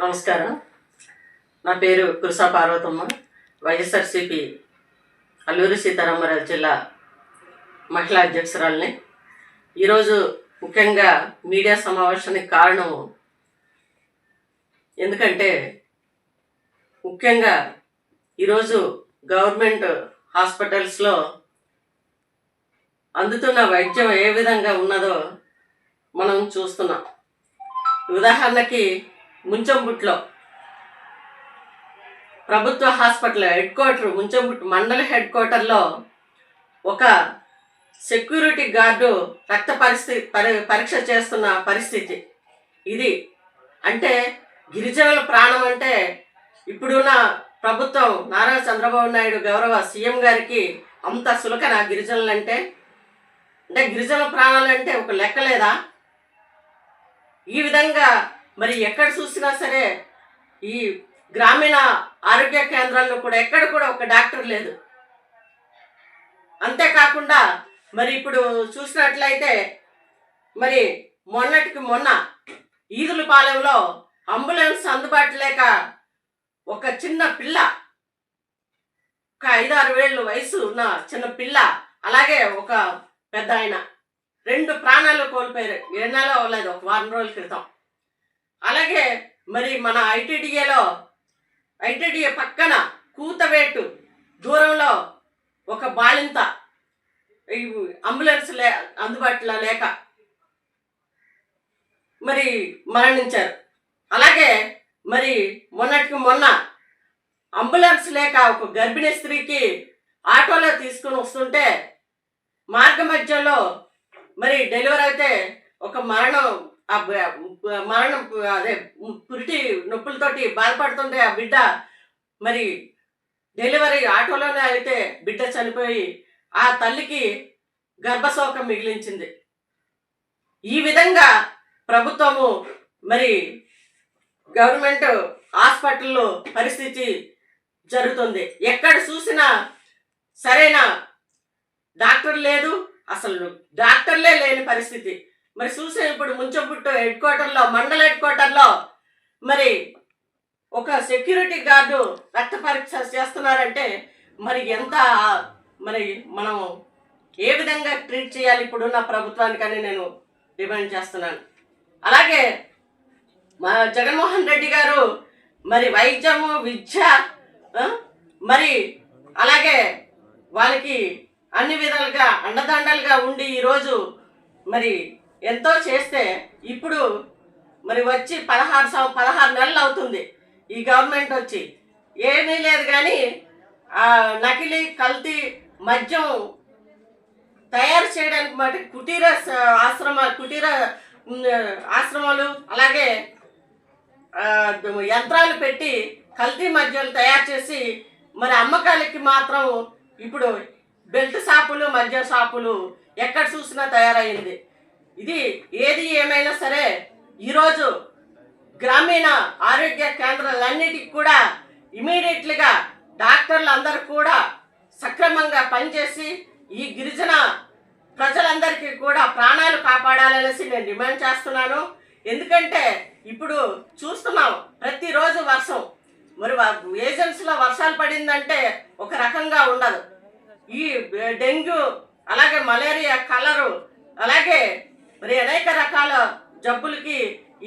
నమస్కారం. నా పేరు కురుసా పార్వతమ్మ. వైఎస్ఆర్సీపీ అల్లూరి సీతారామరాజు జిల్లా మహిళా అధ్యక్షురాలిని. ఈరోజు ముఖ్యంగా మీడియా సమావేశానికి కారణం ఎందుకంటే ముఖ్యంగా ఈరోజు గవర్నమెంట్ హాస్పిటల్స్లో అందుతున్న వైద్యం ఏ విధంగా ఉన్నదో మనం చూస్తున్నాం. ఉదాహరణకి ముంచంబుట్లో ప్రభుత్వ హాస్పిటల్ హెడ్ క్వార్టర్, ముంచంబుట్టు మండల హెడ్ క్వార్టర్లో ఒక సెక్యూరిటీ గార్డు రక్త పరీక్ష చేస్తున్న పరిస్థితి ఇది. అంటే గిరిజనుల ప్రాణం అంటే ఇప్పుడున్న ప్రభుత్వం నారా చంద్రబాబు నాయుడు గౌరవ సీఎం గారికి అంత సులకన గిరిజనులంటే? అంటే గిరిజనుల ప్రాణాలంటే ఒక లెక్క లేదా? ఈ విధంగా మరి ఎక్కడ చూసినా సరే ఈ గ్రామీణ ఆరోగ్య కేంద్రాల్లో కూడా ఎక్కడ కూడా ఒక డాక్టర్ లేదు. అంతేకాకుండా మరి ఇప్పుడు చూసినట్లయితే మరి మొన్నటికి మొన్న ఈదులపాలెంలో అంబులెన్స్ అందుబాటు లేక ఒక చిన్న పిల్ల, ఒక 5-6 ఏళ్ళ వయసు ఉన్న చిన్న పిల్ల, అలాగే ఒక పెద్ద ఆయన 2 ప్రాణాలు కోల్పోయారు. ఏ నెల అవ్వలేదు, ఒక వారం రోజుల క్రితం. అలాగే మరి మన ఐటీడీఏ పక్కన కూతవేటు దూరంలో ఒక బాలింత అంబులెన్స్ అందుబాటులో లేక మరి మరణించారు. అలాగే మరి మొన్నటికి మొన్న అంబులెన్స్ లేక ఒక గర్భిణీ స్త్రీకి ఆటోలో తీసుకుని వస్తుంటే మార్గ మధ్యలో మరి డెలివరీ అయితే ఒక మరణం అదే పురిటి నొప్పులతోటి బాధపడుతుంటే ఆ బిడ్డ మరి డెలివరీ ఆటోలోనే అయితే బిడ్డ చనిపోయి ఆ తల్లికి గర్భశోకం మిగిలించింది. ఈ విధంగా ప్రభుత్వము మరి గవర్నమెంట్ హాస్పిటల్లో పరిస్థితి జరుగుతుంది. ఎక్కడ చూసినా సరైన డాక్టర్ లేదు, అసలు డాక్టర్లే లేని పరిస్థితి. మరి చూసే ఇప్పుడు ముంచంపుట్టు హెడ్ క్వార్టర్లో, మండల హెడ్ క్వార్టర్లో మరి ఒక సెక్యూరిటీ గార్డు రక్త పరీక్ష చేస్తున్నారంటే మరి ఎంత మరి మనం ఏ విధంగా ట్రీట్ చేయాలి ఇప్పుడున్న ప్రభుత్వానికని నేను డిమాండ్ చేస్తున్నాను. అలాగే మా జగన్మోహన్ రెడ్డి గారు మరి వైద్యము, విద్య మరి అలాగే వాళ్ళకి అన్ని విధాలుగా అండదండలుగా ఉండి ఈరోజు మరి ఎంతో చేస్తే ఇప్పుడు మరి వచ్చి 16 నెలలు అవుతుంది ఈ గవర్నమెంట్ వచ్చి. ఏమీ లేదు కానీ నకిలీ కల్తీ మద్యం తయారు చేయడానికి మాట కుటీర ఆశ్రమాలు అలాగే యంత్రాలు పెట్టి కల్తీ మద్యాలు తయారు చేసి మరి అమ్మకాలకి మాత్రం ఇప్పుడు బెల్ట్ షాపులు, మద్య షాపులు ఎక్కడ చూసినా తయారైంది. ఇది ఏది ఏమైనా సరే ఈరోజు గ్రామీణ ఆరోగ్య కేంద్రాలన్నిటికీ కూడా ఇమీడియట్లీగా డాక్టర్లు అందరూ కూడా సక్రమంగా పనిచేసి ఈ గిరిజన ప్రజలందరికీ కూడా ప్రాణాలు కాపాడాలనేసి నేను డిమాండ్ చేస్తున్నాను. ఎందుకంటే ఇప్పుడు చూస్తున్నాం ప్రతిరోజు వర్షం, మరి ఏజెన్సీలో వర్షాలు పడిందంటే ఒక రకంగా ఉండదు. ఈ డెంగ్యూ అలాగే మలేరియా, కలరు అలాగే మరి అనేక రకాల జబ్బులకి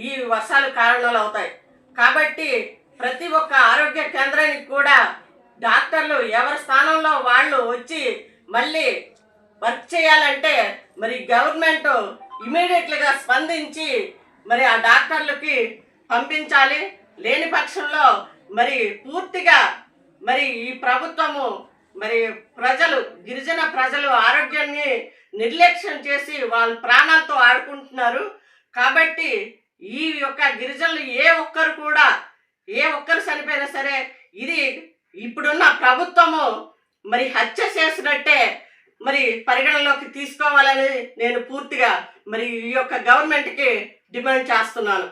ఈ వర్షాలు కారణాలు అవుతాయి. కాబట్టి ప్రతి ఒక్క ఆరోగ్య కేంద్రానికి కూడా డాక్టర్లు ఎవరి స్థానంలో వాళ్ళు వచ్చి మళ్ళీ వర్క్ చేయాలంటే మరి గవర్నమెంట్ ఇమీడియట్లీగా స్పందించి మరి ఆ డాక్టర్లకి పంపించాలి. లేని పక్షంలో మరి పూర్తిగా మరి ఈ ప్రభుత్వము మరి గిరిజన ప్రజలు ఆరోగ్యాన్ని నిర్లక్ష్యం చేసి వాళ్ళ ప్రాణాలతో ఆడుకుంటున్నారు. కాబట్టి ఈ యొక్క గిరిజనులు ఏ ఒక్కరు చనిపోయినా సరే ఇది ఇప్పుడున్న ప్రభుత్వము మరి హత్య చేసినట్టే మరి పరిగణలోకి తీసుకోవాలని నేను పూర్తిగా మరి ఈ యొక్క గవర్నమెంట్కి డిమాండ్ చేస్తున్నాను.